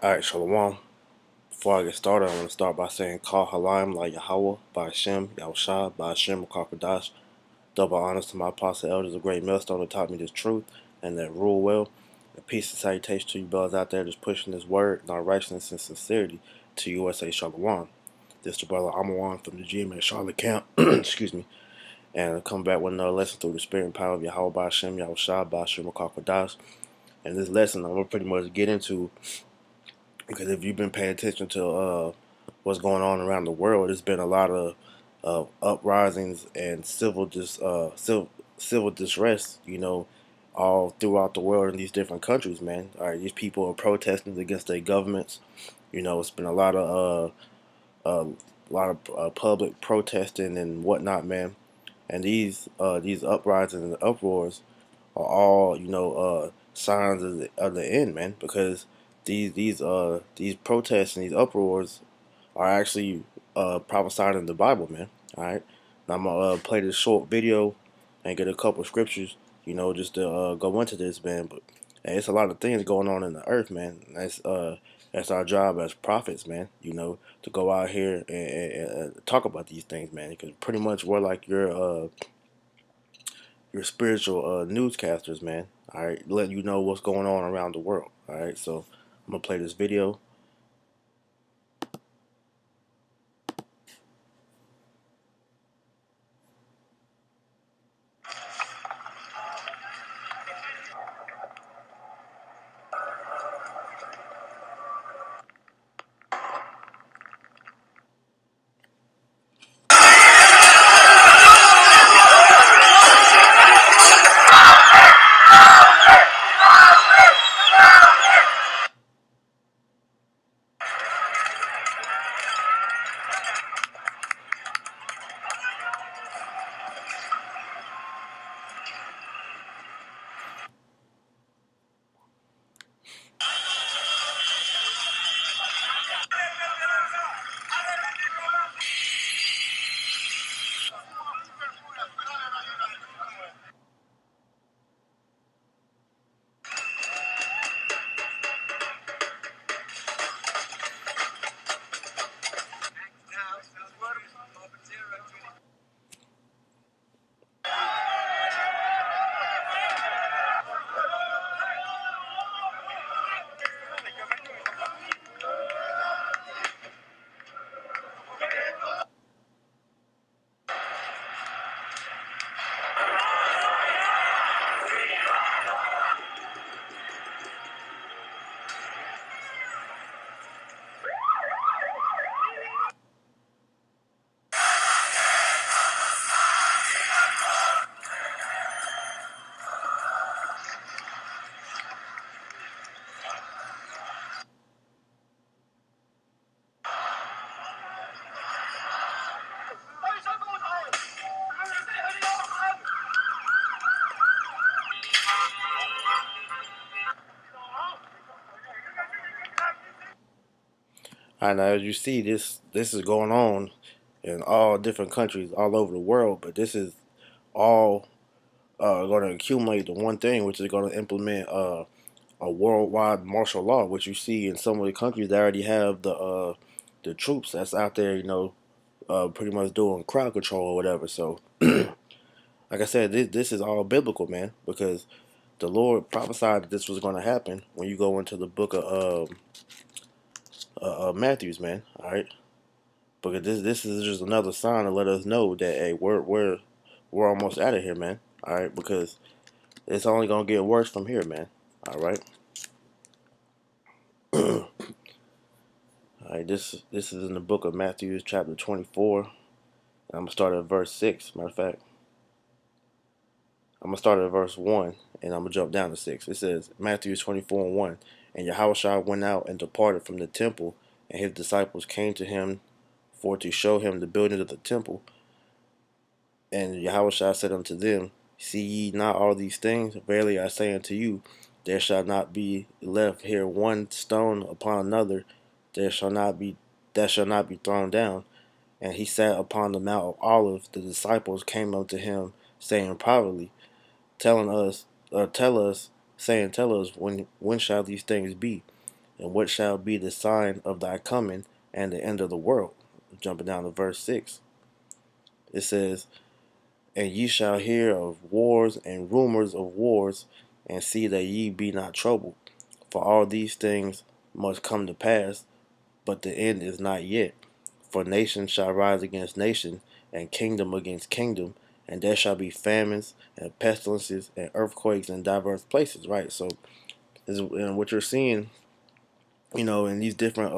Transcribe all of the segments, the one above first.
Alright, Shalom. Before I get started, I want to start by saying Kal Halayim La Yahweh, by Hashem, Yahushua, by Hashem, Kakadash. Double honors to my apostle elders, a great millstone that taught me this truth and that rule well. And peace and salutation to you brothers out there just pushing this word and our righteousness and sincerity to USA Shalom. This is your brother Amawan from the GM at Charlotte Camp. Excuse me. And I come back with another lesson through the spirit and power of Yahweh by Hashem, Yahushua, by Hashem, Kakadash. And this lesson I'm going to pretty much get into, because if you've been paying attention to what's going on around the world, there's been a lot of uprisings and civil distress, all throughout the world in these different countries, man. All right, these people are protesting against their governments. It's been a lot of public protesting and whatnot, man. And these uprisings and uproars are all signs of the end, man. Because these protests and these uproars are actually prophesied in the Bible, man. All right, now I'm gonna play this short video and get a couple scriptures, just to go into this, man. But hey, it's a lot of things going on in the earth, man. That's our job as prophets, man. To go out here and talk about these things, man. Because pretty much we're like your spiritual newscasters, man. All right, letting you know what's going on around the world. All right, so I'm gonna play this video. And as you see, this is going on in all different countries all over the world. But this is all going to accumulate to one thing, which is going to implement a worldwide martial law, which you see in some of the countries that already have the troops that's out there, pretty much doing crowd control or whatever. So, like I said, this is all biblical, man, because the Lord prophesied that this was going to happen when you go into the book of Matthews, man. All right. Because this is just another sign to let us know that hey, we're almost out of here, man. All right, because it's only gonna get worse from here, man. All right. All right. This is in the book of Matthew, chapter 24. And I'm gonna start at verse 6. Matter of fact, I'm gonna start at verse 1, and I'm gonna jump down to 6. It says Matthew 24 and 1. And Yahushua went out and departed from the temple, and his disciples came to him for to show him the building of the temple. And Yahushua said unto them, see ye not all these things? Verily I say unto you, there shall not be left here one stone upon another, that shall not be thrown down. And he sat upon the Mount of Olives. The disciples came unto him, saying privately, tell us, saying, tell us when shall these things be? And what shall be the sign of thy coming and the end of the world? Jumping down to verse 6, it says, and ye shall hear of wars and rumors of wars, and see that ye be not troubled. For all these things must come to pass, but the end is not yet. For nation shall rise against nation, and kingdom against kingdom, and there shall be famines and pestilences and earthquakes in diverse places. Right. So, and what you're seeing, in these different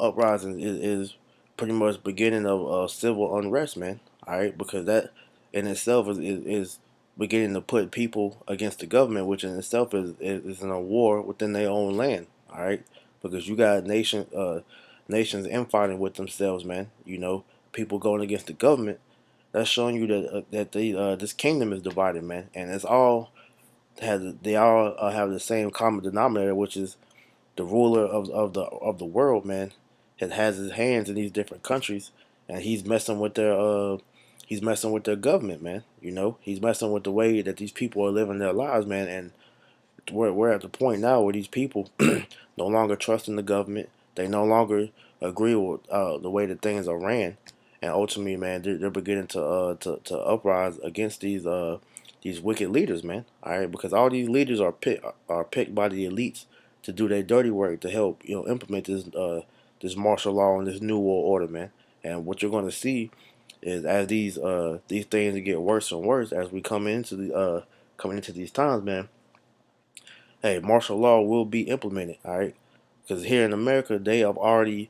uprisings is pretty much beginning of civil unrest, man. All right, because that in itself is beginning to put people against the government, which in itself is in a war within their own land. All right, because you got nations infighting with themselves, man. People going against the government. That's showing you that this kingdom is divided, man, and they all have the same common denominator, which is the ruler of the world, man, has his hands in these different countries, and he's messing with their government, man. He's messing with the way that these people are living their lives, man. And we're at the point now where these people no longer trust in the government. They no longer agree with the way that things are ran, and ultimately, man, they're beginning to uprise against these wicked leaders, man. All right, because all these leaders are picked by the elites to do their dirty work to help implement this martial law and this new world order, man. And what you're going to see is as these things get worse and worse as we coming into these times, man. Hey, martial law will be implemented. All right, because here in America they have already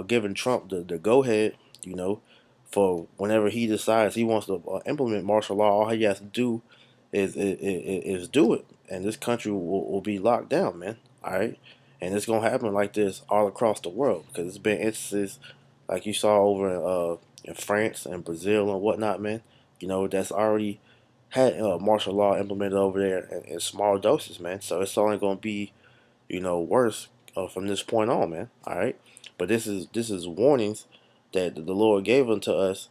given Trump the go ahead. You know, for whenever he decides he wants to implement martial law, all he has to do is do it, and this country will be locked down, man. All right, and it's gonna happen like this all across the world because it's been instances like you saw over in France and Brazil and whatnot, man. That's already had martial law implemented over there in small doses, man. So it's only gonna be worse from this point on, man. All right, but this is warnings that the Lord gave unto us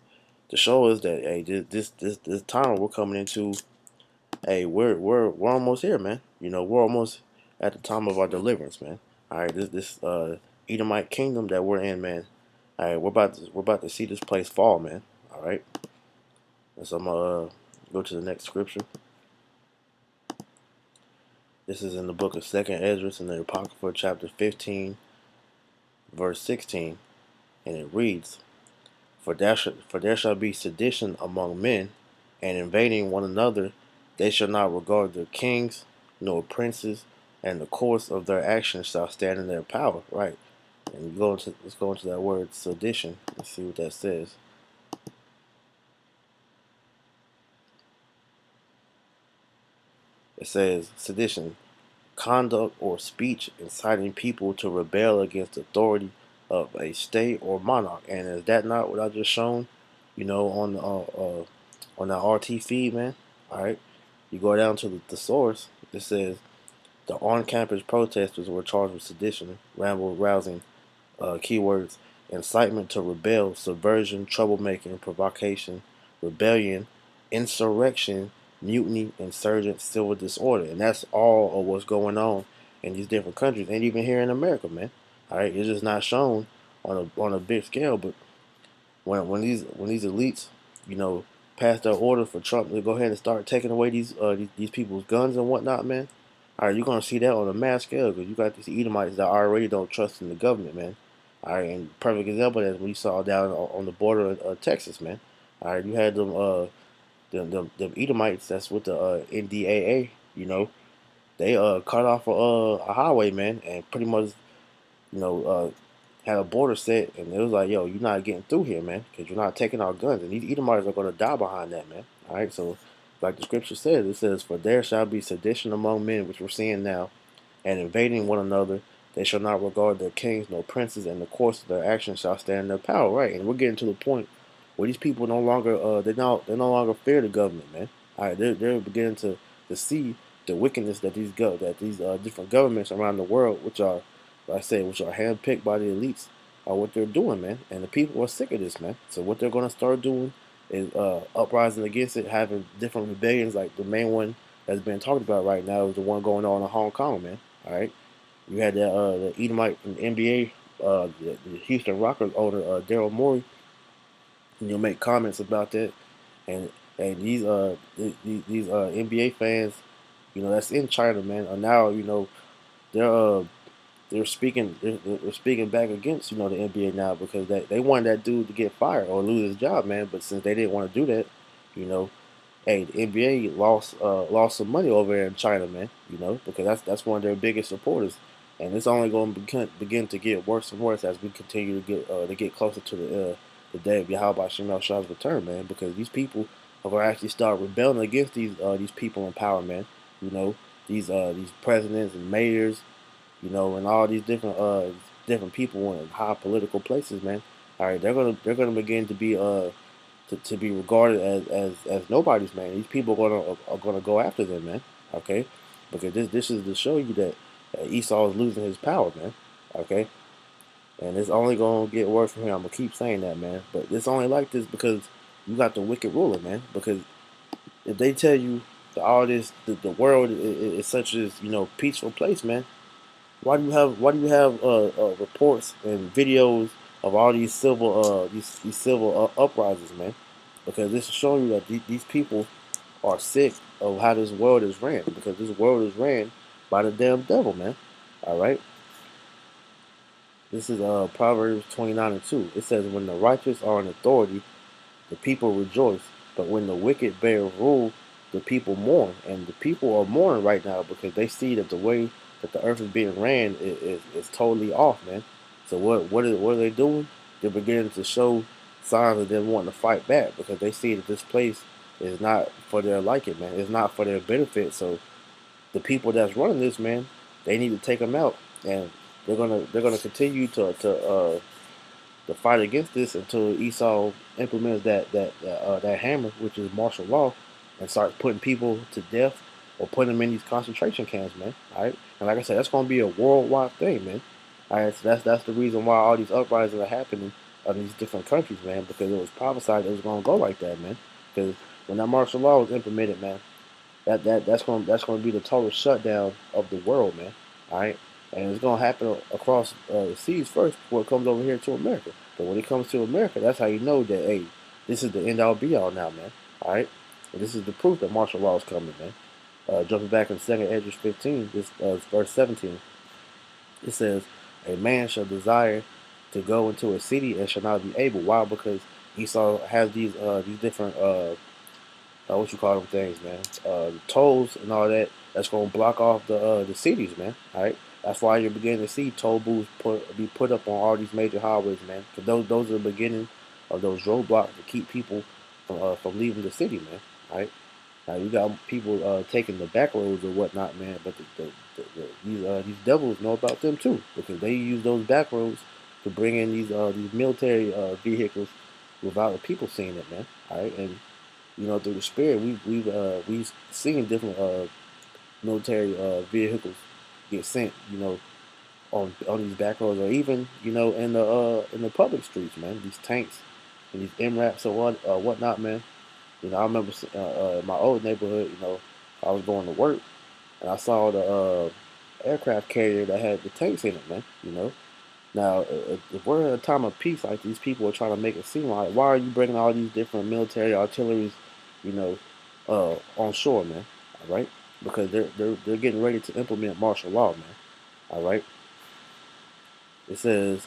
to show us that hey, this time we're coming into, hey, we're almost here, man. We're almost at the time of our deliverance, man. All right, this Edomite kingdom that we're in, man. All right, we're about to see this place fall, man. All right, and so I'm gonna go to the next scripture. This is in the book of Second Ezra in the Apocrypha, chapter 15, verse 16, and it reads, For there shall be sedition among men, and invading one another. They shall not regard their kings, nor princes, and the course of their actions shall stand in their power. Right. And let's go into that word sedition. Let's see what that says. It says sedition, conduct or speech inciting people to rebel against authority of a state or monarch. And is that not what I just shown? On that RT feed, man. All right, you go down to the source. It says the on-campus protesters were charged with sedition, ramble, rousing, keywords, incitement to rebel, subversion, troublemaking, provocation, rebellion, insurrection, mutiny, insurgent, civil disorder. And that's all of what's going on in these different countries, and even here in America, man. All right, it's just not shown on a big scale, but when these elites, you know, pass their order for Trump to go ahead and start taking away these people's guns and whatnot, man. All right, you're gonna see that on a mass scale because you got these Edomites that already don't trust in the government, man. All right, and perfect example is we saw down on the border of Texas, man. All right, you had them Edomites that's with the NDAA, they cut off a highway, man, and pretty much you know, had a border set, and it was like, yo, you're not getting through here, man, because you're not taking our guns, and these Edomites are going to die behind that, man. All right, so like the scripture says, it says, "For there shall be sedition among men," which we're seeing now, and invading one another. They shall not regard their kings nor princes, and the course of their actions shall stand in their power. Right, and we're getting to the point where these people no longer they no longer fear the government, man. All right, they're beginning to see the wickedness that these different governments around the world, which are, like I said, which are handpicked by the elites, are what they're doing, man. And the people are sick of this, man. So what they're gonna start doing is uprising against it, having different rebellions. Like the main one that's been talked about right now is the one going on in Hong Kong, man. All right, you had that the Edomite from the NBA, the Houston Rockets owner Daryl Morey, and you'll make comments about that, and these NBA fans, that's in China, man, are now they're they're speaking back against the NBA now because they wanted that dude to get fired or lose his job, man. But since they didn't want to do that, you know, hey, the NBA lost some money over there in China, man. Because that's one of their biggest supporters, and it's only going to begin to get worse and worse as we continue to get closer to the day of Yahweh Shemel Shah's return, man. Because these people are going to actually start rebelling against these people in power, man. You know, these presidents and mayors, and all these different people in high political places, man. All right, they're gonna begin to be to be regarded as nobodies, man. These people are gonna go after them, man. Okay, because this is to show you that Esau is losing his power, man. Okay, and it's only gonna get worse from here. I'm gonna keep saying that, man. But it's only like this because you got the wicked ruler, man. Because if they tell you that all this, the world is such as peaceful place, man. Why do you have reports and videos of all these civil uprisings, man? Because this is showing you that these people are sick of how this world is ran. Because this world is ran by the damn devil, man. All right. This is Proverbs 29:2. It says, "When the righteous are in authority, the people rejoice, but when the wicked bear rule, the people mourn." And the people are mourning right now because they see that the way that the earth is being ran is totally off, man. So what are they doing? They're beginning to show signs of them wanting to fight back because they see that this place is not for their liking, man. It's not for their benefit. So the people that's running this, man, they need to take them out, and they're gonna continue to fight against this until Esau implements that hammer, which is martial law, and starts putting people to death or putting them in these concentration camps, man. All right, and like I said, that's gonna be a worldwide thing, man. All right, so that's the reason why all these uprisings are happening in these different countries, man, because it was prophesied it was gonna go like that, man. Because when that martial law was implemented, man, that's gonna be the total shutdown of the world, man. All right, and it's gonna happen across the seas first before it comes over here to America. But when it comes to America, that's how you know that hey, this is the end all be all now, man. All right, and this is the proof that martial law is coming, man. Jumping back in Second Ezra 15, this verse 17, it says, "A man shall desire to go into a city and shall not be able." Why? Because Esau has these different what you call them things, man, tolls and all that. That's gonna block off the cities, man. All right, that's why you're beginning to see toll booths be put up on all these major highways, man. Cause those are the beginning of those roadblocks to keep people from leaving the city, man. All right, now you got people taking the back roads or whatnot, man. But these devils know about them too because they use those back roads to bring in these military vehicles without the people seeing it, man. All right, and through the spirit, we've seen different military vehicles get sent, on these back roads, or even in the public streets, man. These tanks and these MRAPs or whatnot, man. I remember in my old neighborhood, I was going to work and I saw the aircraft carrier that had the tanks in it, man. Now, if we're in a time of peace, like these people are trying to make it seem like, why are you bringing all these different military artilleries, you know, on shore, man? All right, because they're getting ready to implement martial law, man. All right, it says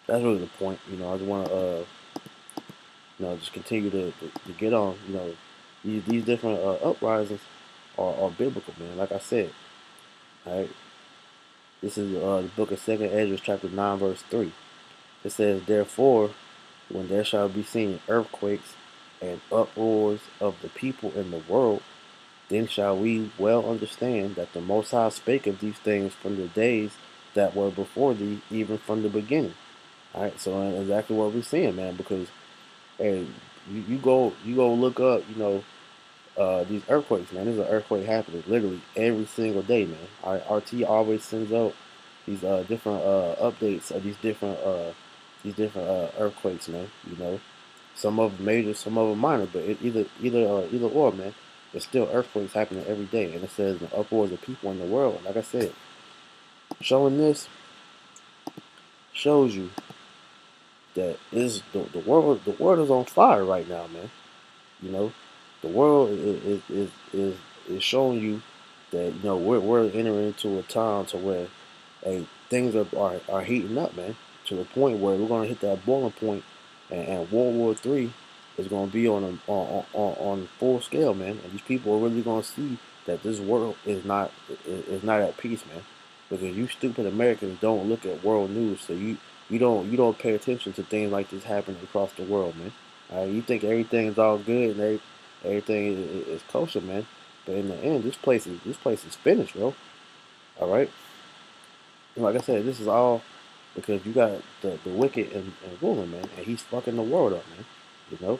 that's really the point. I just want to just continue to get on. These different uprisings are biblical, man. Like I said, all right. This is the book of Second Ezra, chapter 9, verse 3. It says, "Therefore, when there shall be seen earthquakes and uproars of the people in the world, then shall we well understand that the Most High spake of these things from the days that were before thee, even from the beginning." All right, so exactly what we're seeing, man. Because hey, you go look up, these earthquakes, man. There's an earthquake happening literally every single day, man. RT always sends out these different updates of these different earthquakes, man. Some of them major, some of them minor, but either or, man. There's still earthquakes happening every day, and it says the upwards of people in the world. Like I said, showing this shows you that is the world is on fire right now, man. You know, the world is showing you that we're entering into a time to where hey, things are heating up, man, to the point where we're gonna hit that boiling point, and World War III is gonna be on full scale, man. And these people are really gonna see that this world is not at peace, man. Because you stupid Americans don't look at world news, so you don't pay attention to things like this happening across the world, man. You think everything's all good and everything is kosher, man. But in the end, this place is finished, bro. All right. Like I said, this is all because you got the wicked and ruling, man, and he's fucking the world up, man. You know.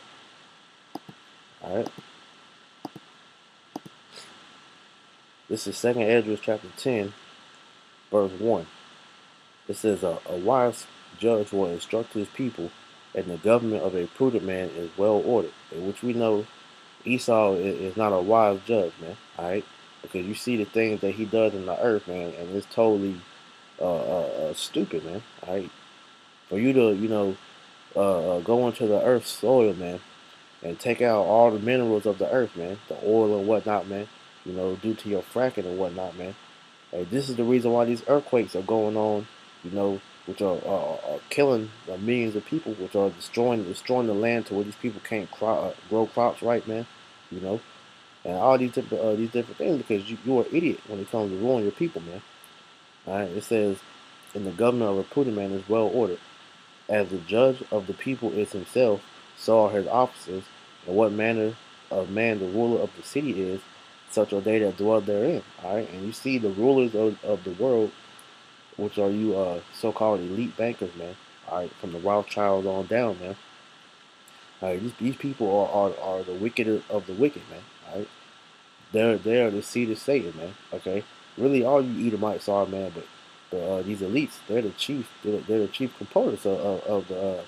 All right. This is Second Ezra chapter 10, verse 1. It says, a wise judge will instruct his people, and the government of a prudent man is well ordered. In which we know Esau is not a wise judge, man. All right, because you see the things that he does in the earth, man, and it's totally stupid, man. All right, for you to go into the earth's soil, man, and take out all the minerals of the earth, man, the oil and whatnot, man. Due to your fracking and whatnot, man. Hey, this is the reason why these earthquakes are going on, which are killing millions of people, which are destroying the land to where these people can't grow crops right, man. You know, and all these different things because you're an idiot when it comes to ruining your people, man. All right, it says, "And the governor of a prudent man is well ordered, as the judge of the people is himself, so are his officers, and what manner of man the ruler of the city is, such are they that dwell therein." All right, and you see the rulers of the world, which are you so-called elite bankers, man. All right, from the Rothschilds on down, man. All right, these people are the wicked of the wicked, man. All right, they're the seed of Satan, man. Okay, really, all you Edomites are, man. But these elites, they're the chief components of the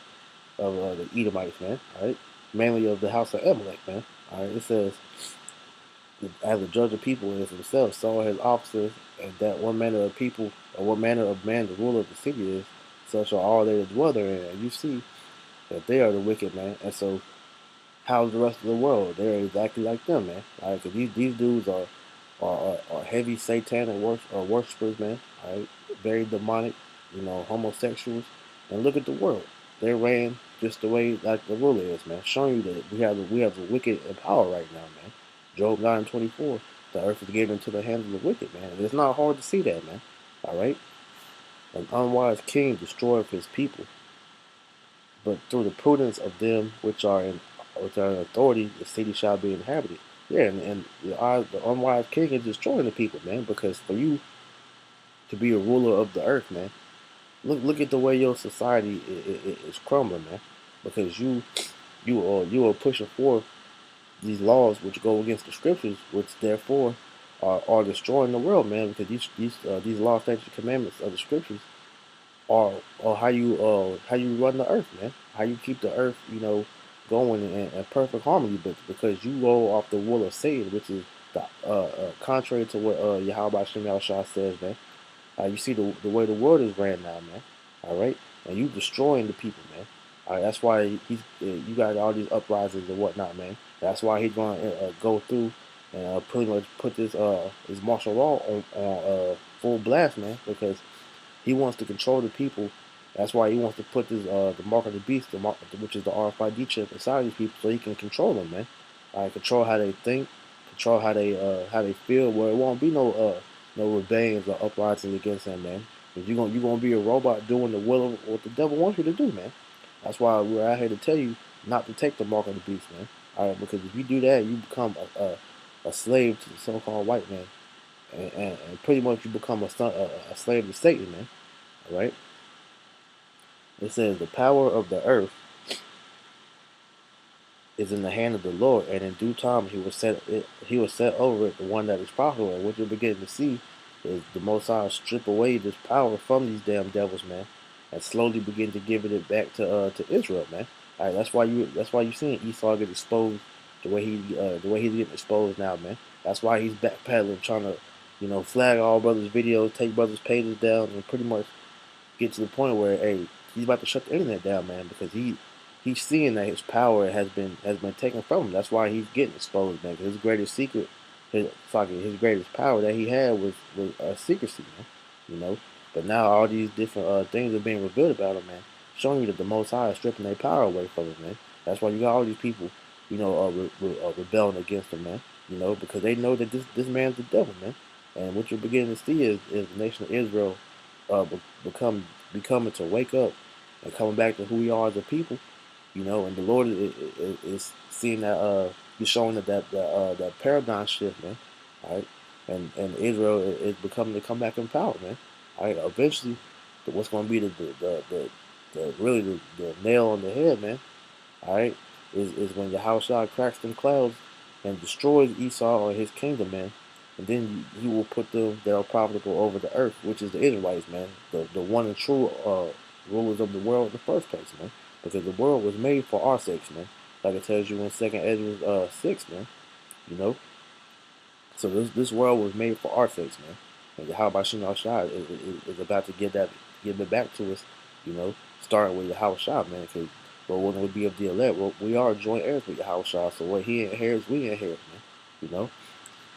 Edomites, man. All right, mainly of the house of Amalek, man. All right, it says, as a judge of people is himself, so are his officers, and that one manner of people, or what manner of man the ruler of the city is, such are all they that dwell therein. And you see that they are the wicked, man. And so, how's the rest of the world? They're exactly like them, man. All right, because these dudes are heavy satanic worshipers, man. All right, very demonic, homosexuals. And look at the world; they ran just the way like the ruler is, man. Showing you that we have the wicked in power right now, man. Job 9:24. The earth is given into the hands of the wicked, man. And it's not hard to see that, man. All right, an unwise king destroyeth his people, but through the prudence of them which are in authority, the city shall be inhabited. Yeah, and the unwise king is destroying the people, man. Because for you to be a ruler of the earth, man, look at the way your society is crumbling, man. Because you are pushing forth these laws which go against the scriptures, which therefore are destroying the world, man. Because these laws, statutes, commandments of the scriptures or how you run the earth, man. How you keep the earth, going in perfect harmony. But because you roll off the will of Satan, which is contrary to what Yahweh Shem Shah says, man. You see the way the world is ran now, man. All right, and you destroying the people, man. All right, that's why you got all these uprisings and whatnot, man. That's why he's going to go through and pretty much put this martial law on full blast, man. Because he wants to control the people. That's why he wants to put this the mark of the beast, which is the RFID chip inside these people, so he can control them, man. Control how they think, control how they feel. Where it won't be no rebellions or uprisings against him, man. Because you gonna be a robot doing the will of what the devil wants you to do, man. That's why we're out here to tell you not to take the mark of the beast, man. All right, because if you do that, you become a slave to the so-called white man, and pretty much you become a slave to Satan, man. All right. It says the power of the earth is in the hand of the Lord, and in due time he will set over it the one that is profitable. And what you're beginning to see is the Most High strip away this power from these damn devils, man, and slowly begin to give it back to Israel, man. All right, that's why you seeing Esau get exposed the way he's getting exposed now, man. That's why he's backpedaling, trying to, flag all brothers' videos, take brothers' pages down, and pretty much get to the point where, hey, he's about to shut the internet down, man, because he's seeing that his power has been taken from him. That's why he's getting exposed, man. 'Cause his greatest secret, his greatest power that he had was secrecy, man. You know, but now all these different things are being revealed about him, man, showing you that the Most High is stripping their power away from him, man. That's why you got all these people, rebelling against him, man. Because they know that this man's the devil, man. And what you're beginning to see is the nation of Israel becoming to wake up and coming back to who we are as a people, and the Lord is seeing that he's showing that paradigm shift, man. All right, and Israel is becoming to come back in power, man. All right, eventually, what's going to be the really the nail on the head, man. All right, is when Yahushua cracks them clouds and destroys Esau or his kingdom, man. And then he will put them that are profitable over the earth, which is the Israelites, man. The one and true rulers of the world in the first place, man. Because the world was made for our sakes, man. Like it tells you in Second Ezra 6, man. You know, so this world was made for our sakes, man. And Yahweh Shem Shai is about to give it back to us, starting with Yahweh Shai, man. Because when we be of the elect, we are joint heirs with Yahweh Shai. So what he inherits, we inherit, man. You know.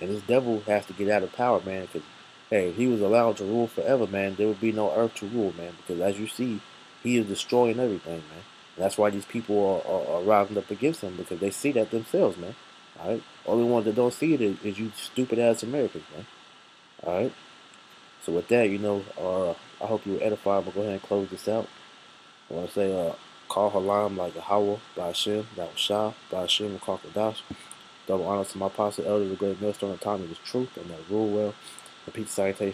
And this devil has to get out of power, man, because, hey, if he was allowed to rule forever, man, there would be no earth to rule, man, because as you see, he is destroying everything, man. And that's why these people are rising up against him, because they see that themselves, man. All right? Only one that don't see it is you stupid ass Americans, man. All right? So with that, I hope you were edified. I'm going to go ahead and close this out. I want to say, call Halam like a Hawa, by Hashem, that was Shah, by Hashem, and Kakadash. Double honor to my apostle elders, the great millstone of time, is truth, and that rule well. Repeat the salutation.